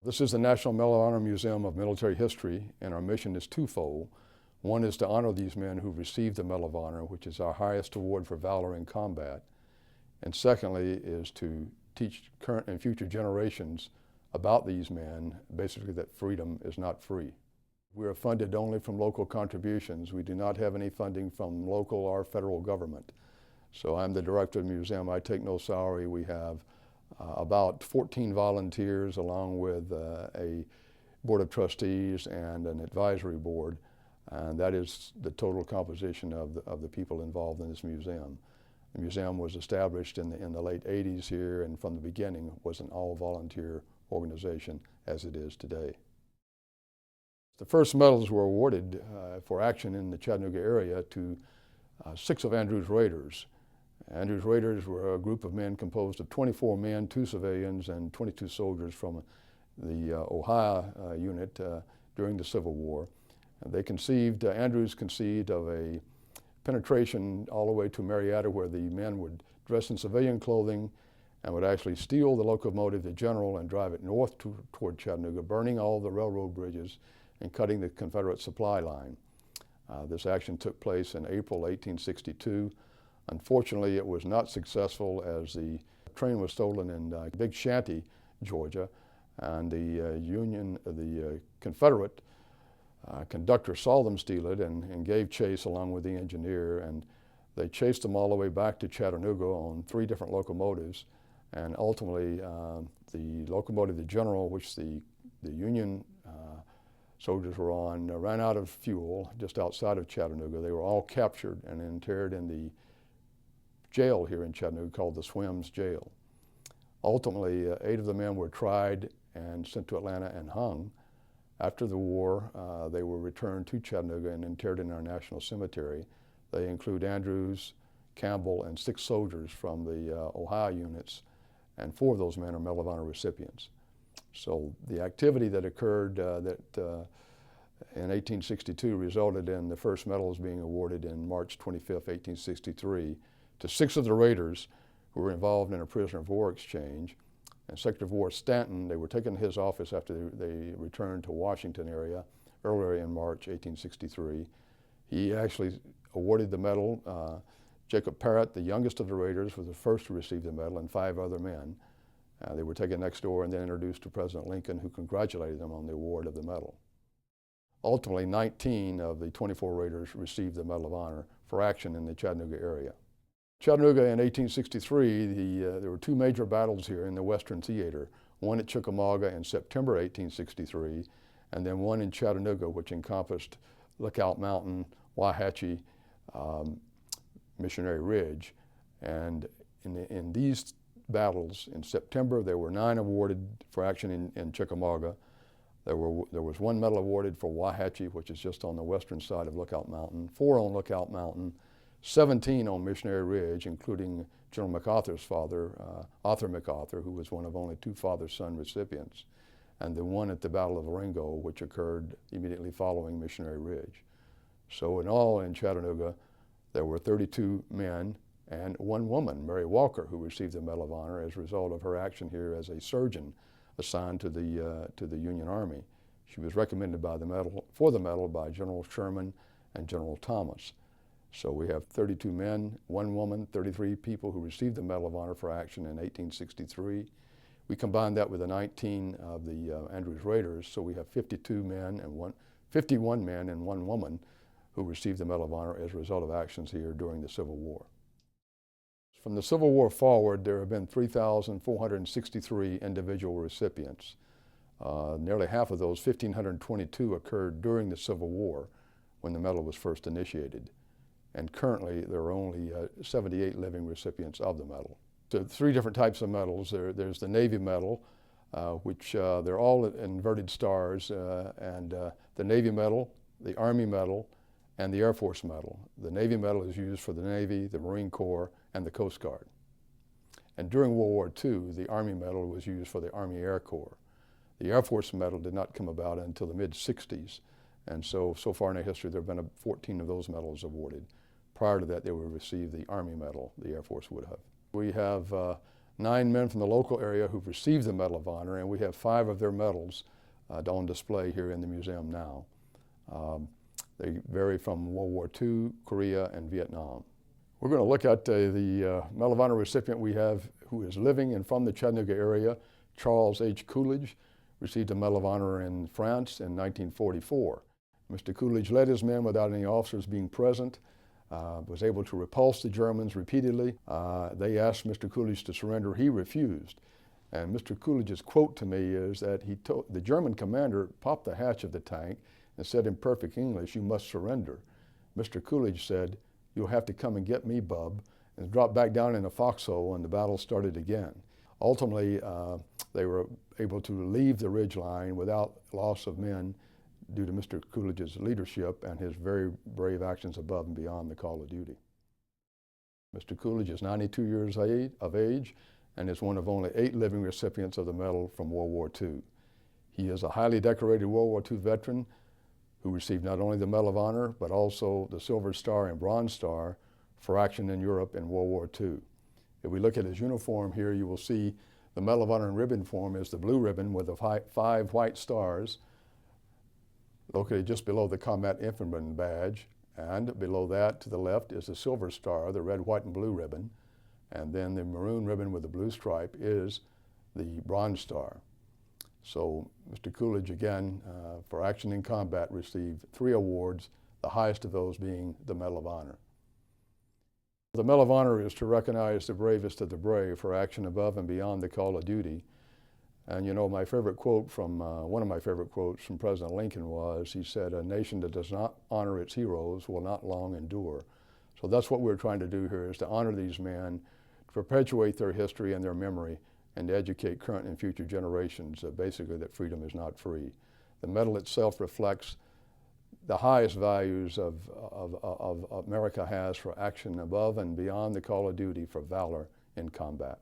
This is the National Medal of Honor Museum of Military History, and our mission is twofold. One is to honor these men who received the Medal of Honor, which is our highest award for valor in combat. And secondly is to teach current and future generations about these men, basically that freedom is not free. We are funded only from local contributions. We do not have any funding from local or federal government. So I'm the director of the museum. I take no salary. We have about 14 volunteers along with a board of trustees and an advisory board. And that is the total composition of the people involved in this museum. The museum was established in the late 80s here, and from the beginning was an all-volunteer organization as it is today. The first medals were awarded for action in the Chattanooga area to 6 of Andrews Raiders. Andrews Raiders were a group of men composed of 24 men, 2 civilians, and 22 soldiers from the Ohio unit during the Civil War. They conceived, Andrews conceived of a penetration all the way to Marietta, where the men would dress in civilian clothing and would actually steal the locomotive, the General, and drive it north toward Chattanooga, burning all the railroad bridges and cutting the Confederate supply line. This action took place in April 1862. Unfortunately, it was not successful, as the train was stolen in Big Shanty, Georgia, and the Confederate conductor saw them steal it and gave chase along with the engineer, and they chased them all the way back to Chattanooga on 3 different locomotives, and ultimately the locomotive, the General, which the Union soldiers were on, ran out of fuel just outside of Chattanooga. They were all captured and interred in the jail here in Chattanooga called the Swims Jail. Ultimately, 8 of the men were tried and sent to Atlanta and hung. After the war, they were returned to Chattanooga and interred in our National Cemetery. They include Andrews, Campbell, and 6 soldiers from the Ohio units, and 4 of those men are Medal of Honor recipients. So the activity that occurred in 1862 resulted in the first medals being awarded in March 25, 1863, to 6 of the Raiders who were involved in a prisoner of war exchange. And Secretary of War Stanton, they were taken to his office after they returned to Washington area earlier in March 1863. He actually awarded the medal. Jacob Parrott, the youngest of the Raiders, was the first to receive the medal, and 5 other men. They were taken next door and then introduced to President Lincoln, who congratulated them on the award of the medal. Ultimately, 19 of the 24 Raiders received the Medal of Honor for action in the Chattanooga area. Chattanooga in 1863, there were 2 major battles here in the Western Theater, one at Chickamauga in September 1863, and then one in Chattanooga, which encompassed Lookout Mountain, Wauhatchie, Missionary Ridge. And in these battles in September, there were 9 awarded for action in Chickamauga. There was 1 medal awarded for Wauhatchie, which is just on the western side of Lookout Mountain, 4 on Lookout Mountain, 17 on Missionary Ridge, including General MacArthur's father, Arthur MacArthur, who was one of only 2 father-son recipients, and the one at the Battle of Marengo, which occurred immediately following Missionary Ridge. So in all, in Chattanooga, there were 32 men and 1 woman, Mary Walker, who received the Medal of Honor as a result of her action here as a surgeon assigned to the Union Army. She was recommended for the medal by General Sherman and General Thomas. So we have 32 men, 1 woman, 33 people who received the Medal of Honor for action in 1863. We combine that with the 19 of the Andrews Raiders, so we have 51 men and 1 woman who received the Medal of Honor as a result of actions here during the Civil War. From the Civil War forward, there have been 3,463 individual recipients. Nearly half of those, 1,522, occurred during the Civil War when the medal was first initiated. And currently, there are only 78 living recipients of the medal. So 3 different types of medals. There's the Navy Medal, which they're all inverted stars, and the Navy Medal, the Army Medal, and the Air Force Medal. The Navy Medal is used for the Navy, the Marine Corps, and the Coast Guard. And during World War II, the Army Medal was used for the Army Air Corps. The Air Force Medal did not come about until the mid-60s. And so far in our history, there have been 14 of those medals awarded. Prior to that, they would receive the Army Medal, the Air Force would have. We have 9 men from the local area who've received the Medal of Honor, and we have 5 of their medals on display here in the museum now. They vary from World War II, Korea, and Vietnam. We're going to look at the Medal of Honor recipient we have who is living and from the Chattanooga area. Charles H. Coolidge received a Medal of Honor in France in 1944. Mr. Coolidge led his men without any officers being present, was able to repulse the Germans repeatedly. They asked Mr. Coolidge to surrender. He refused. And Mr. Coolidge's quote to me is that he told the German commander popped the hatch of the tank and said in perfect English, "You must surrender." Mr. Coolidge said, "You'll have to come and get me, bub," and dropped back down in a foxhole, and the battle started again. Ultimately, they were able to leave the ridge line without loss of men due to Mr. Coolidge's leadership and his very brave actions above and beyond the call of duty. Mr. Coolidge is 92 years of age and is one of only 8 living recipients of the medal from World War II. He is a highly decorated World War II veteran who received not only the Medal of Honor, but also the Silver Star and Bronze Star for action in Europe in World War II. If we look at his uniform here, you will see the Medal of Honor in ribbon form is the blue ribbon with the 5 white stars located just below the Combat Infantryman badge, and below that to the left is the Silver Star, the red, white, and blue ribbon, and then the maroon ribbon with the blue stripe is the Bronze Star. So Mr. Coolidge, again, for action in combat, received 3 awards, the highest of those being the Medal of Honor. The Medal of Honor is to recognize the bravest of the brave for action above and beyond the call of duty. And you know, my favorite quote from, one of my favorite quotes from President Lincoln was, he said, "A nation that does not honor its heroes will not long endure." So that's what we're trying to do here, is to honor these men, to perpetuate their history and their memory, and to educate current and future generations basically that freedom is not free. The medal itself reflects the highest values of America has for action above and beyond the call of duty for valor in combat.